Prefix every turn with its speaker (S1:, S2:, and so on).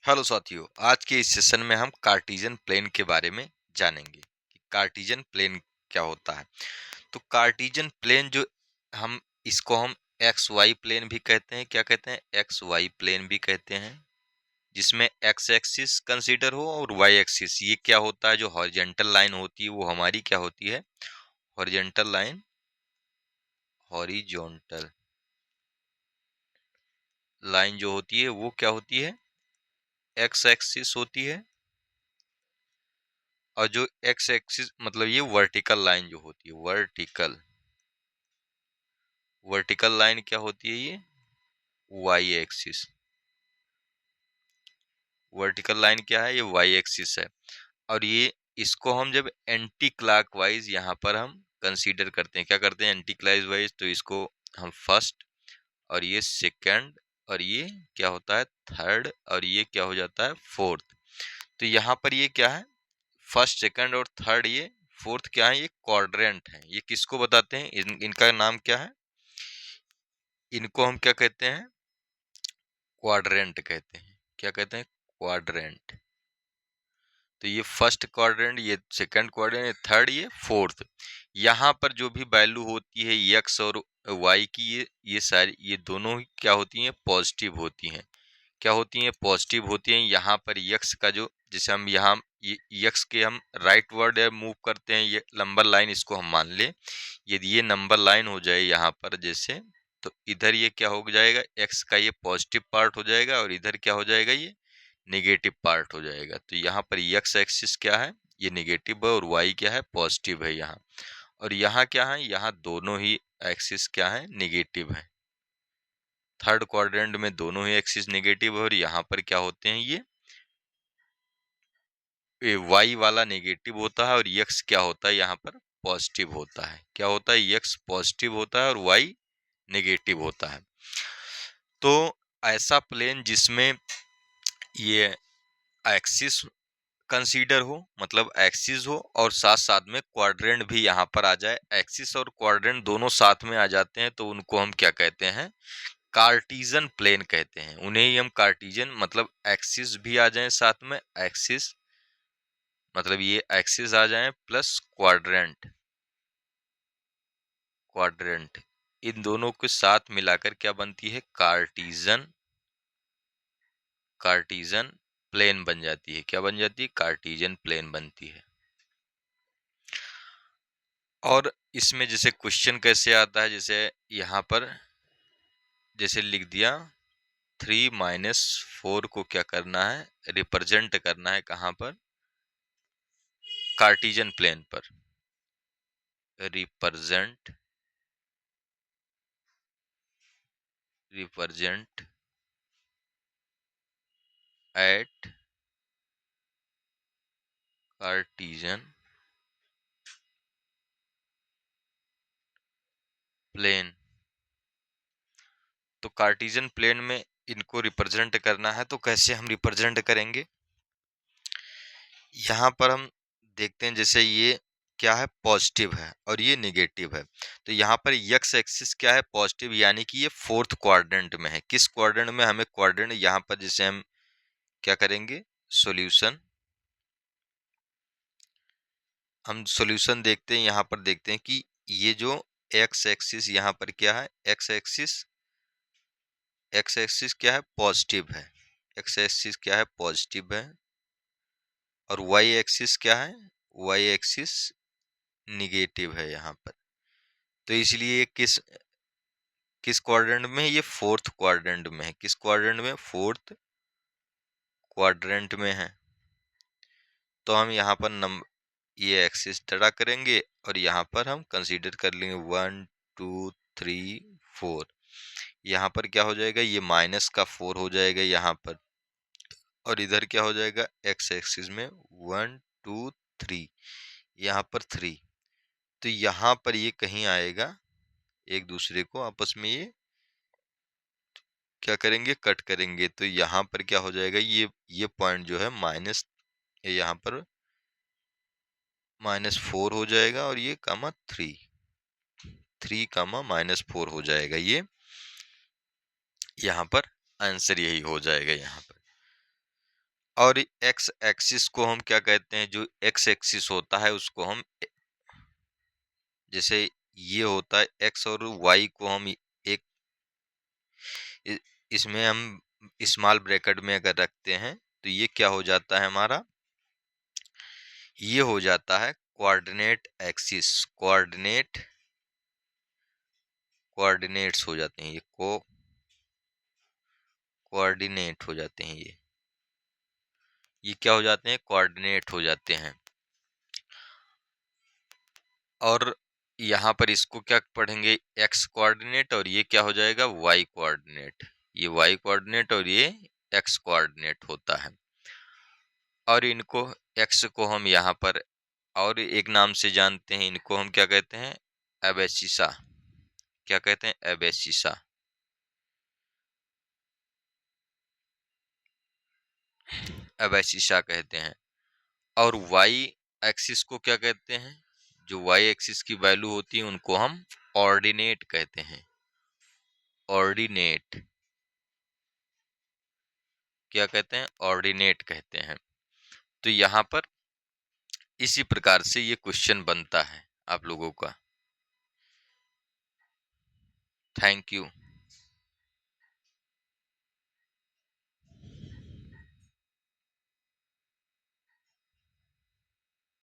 S1: Hello साथियों, आज के इस सेशन में हम कार्टेशियन प्लेन के बारे में जानेंगे कि कार्टेशियन प्लेन क्या होता है। तो कार्टेशियन प्लेन जो हम एक्स वाई प्लेन भी कहते हैं। क्या कहते हैं? एक्स वाई प्लेन भी कहते हैं, जिसमें एक्स एक्सिस कंसीडर हो और वाई एक्सिस। ये क्या होता है? जो हॉरिजेंटल लाइन होती है वो हमारी क्या होती है? हॉरिजेंटल लाइन, हॉरिजॉन्टल लाइन जो होती है वो क्या होती है? एक्स एक्सिस होती है। और जो एक्स एक्सिस मतलब ये वर्टिकल लाइन जो होती है, वर्टिकल वर्टिकल लाइन क्या होती है? ये वाई एक्सिस। वर्टिकल लाइन क्या है? ये वाई एक्सिस है। और ये इसको हम जब एंटी क्लॉकवाइज यहाँ पर हम कंसीडर करते हैं, क्या करते हैं? Anti clockwise. तो इसको हम फर्स्ट, और ये सेकंड, और ये क्या होता है? थर्ड, और ये क्या हो जाता है? फोर्थ। तो यहाँ पर ये क्या है? फर्स्ट, सेकंड और थर्ड, ये फोर्थ क्या है? ये क्वाड्रेंट है। ये किसको बताते हैं? इनका नाम क्या है? इनको हम क्या कहते हैं? क्वाड्रेंट कहते हैं। क्या कहते हैं? क्वाड्रेंट। तो ये फर्स्ट क्वाड्रेंट, ये सेकंड क्वाड्रेंट, ये थर्ड, ये फोर्थ। यहाँ पर जो भी वैल्यू होती है एक्स और वाई की, ये सारी, ये दोनों ही क्या होती हैं? पॉजिटिव होती हैं। क्या होती हैं? पॉजिटिव होती हैं। यहाँ पर यक्स का जो, जैसे हम यहाँ यक्स के हम राइट वर्ड मूव करते हैं, ये नंबर लाइन इसको हम मान लें। यदि ये नंबर लाइन हो जाए यहाँ पर जैसे, तो इधर ये क्या हो जाएगा? एक्स का ये पॉजिटिव पार्ट हो जाएगा, और इधर क्या हो जाएगा? ये नेगेटिव पार्ट हो जाएगा। तो यहाँ पर एक्स एक्सिस क्या है? ये नेगेटिव है, और वाई क्या है? पॉजिटिव है यहाँ। और यहाँ क्या है? यहाँ दोनों ही एक्सिस क्या है? नेगेटिव है। थर्ड क्वाड्रेंट में दोनों ही एक्सिस नेगेटिव है, और यहाँ पर क्या होते हैं? ये वाई वाला नेगेटिव होता है, और यक्स क्या होता है? यहाँ पर पॉजिटिव होता है। क्या होता है? यक्स पॉजिटिव होता है और वाई नेगेटिव होता है। तो ऐसा प्लेन जिसमें ये एक्सिस कंसीडर हो, मतलब एक्सिस हो, और साथ साथ में क्वाड्रेंट भी यहाँ पर आ जाए। एक्सिस और क्वाड्रेंट दोनों साथ में आ जाते हैं तो उनको हम क्या कहते हैं? कार्टेशियन प्लेन कहते हैं। उन्हें ही हम कार्टेशियन, मतलब एक्सिस भी आ जाए साथ में, एक्सिस मतलब ये एक्सिस आ जाए प्लस क्वाड्रेंट, क्वाड्रेंट, इन दोनों के साथ मिलाकर क्या बनती है? कार्टेशियन, कार्टेशियन प्लेन बन जाती है। क्या बन जाती है? कार्टेशियन प्लेन बनती है। और इसमें जैसे क्वेश्चन कैसे आता है, जैसे यहाँ पर जैसे लिख दिया 3 - 4 को क्या करना है? रिप्रेजेंट करना है कहाँ पर? कार्टेशियन प्लेन पर। Represent, represent at Cartesian plane. तो कार्टेशियन प्लेन में इनको रिप्रेजेंट करना है, तो कैसे हम रिप्रेजेंट करेंगे? यहाँ पर हम देखते हैं, जैसे ये क्या है? पॉजिटिव है, और ये नेगेटिव है। तो यहाँ पर एक्स एक्सिस क्या है? पॉजिटिव, यानी कि ये फोर्थ क्वाड्रेंट में है। किस क्वाड्रेंट में? हमें क्वाड्रेंट यहाँ पर जैसे हम क्या करेंगे? सॉल्यूशन, हम सॉल्यूशन देखते हैं। यहाँ पर देखते हैं कि ये जो एक्स एक्सिस यहाँ पर क्या है? एक्स एक्सिस, एक्स एक्सिस क्या है? पॉजिटिव है। एक्स एक्सिस क्या है? पॉजिटिव है। और वाई एक्सिस क्या है? वाई एक्सिस निगेटिव है यहाँ पर। तो इसलिए ये किस किस क्वाड्रेंट में है? ये फोर्थ क्वाड्रेंट में है। किस क्वाड्रेंट में? फोर्थ क्वाड्रेंट में है। तो हम यहाँ पर ये एक्सिस ड्रा करेंगे, और यहाँ पर हम कंसीडर कर लेंगे 1 2 3 4। यहाँ पर क्या हो जाएगा? ये -4 हो जाएगा यहाँ पर, और इधर क्या हो जाएगा? एक्स एक्सिस में 1 2 3, यहाँ पर 3। तो यहाँ पर ये कहीं आएगा, एक दूसरे को आपस में ये क्या करेंगे? कट करेंगे। तो यहाँ पर क्या हो जाएगा? ये पॉइंट जो है माइनस, यहाँ पर -4 हो जाएगा, और ये कामा 3, 3 कामा -4 हो जाएगा। ये यहाँ पर आंसर यही हो जाएगा यहाँ पर। और एक्स एक्सिस को हम क्या कहते हैं, जो एक्स एक्सिस होता है उसको हम जैसे ये होता है एक्स, और वाई को हम एक इ- इसमें हम स्मॉल ब्रैकेट में अगर रखते हैं तो ये क्या हो जाता है हमारा, ये हो जाता है कोऑर्डिनेट एक्सिस। कोऑर्डिनेट्स हो जाते हैं ये, कोऑर्डिनेट हो जाते हैं ये क्या हो जाते हैं, कोऑर्डिनेट हो जाते हैं। और यहाँ पर इसको क्या पढ़ेंगे, एक्स कोऑर्डिनेट, और ये क्या हो जाएगा, वाई कोऑर्डिनेट। ये वाई कोऑर्डिनेट और ये एक्स कोऑर्डिनेट होता है। और इनको एक्स को हम यहाँ पर और एक नाम से जानते हैं, इनको हम क्या कहते हैं, एबेसिसा। क्या कहते हैं, एबेसिसा। एबेसिसा कहते हैं। और वाई एक्सिस को क्या कहते हैं, जो वाई एक्सिस की वैल्यू होती है उनको हम ऑर्डिनेट कहते हैं। ऑर्डिनेट क्या कहते हैं, ऑर्डिनेट कहते हैं। तो यहाँ पर इसी प्रकार से ये क्वेश्चन बनता है आप लोगों का। Thank you.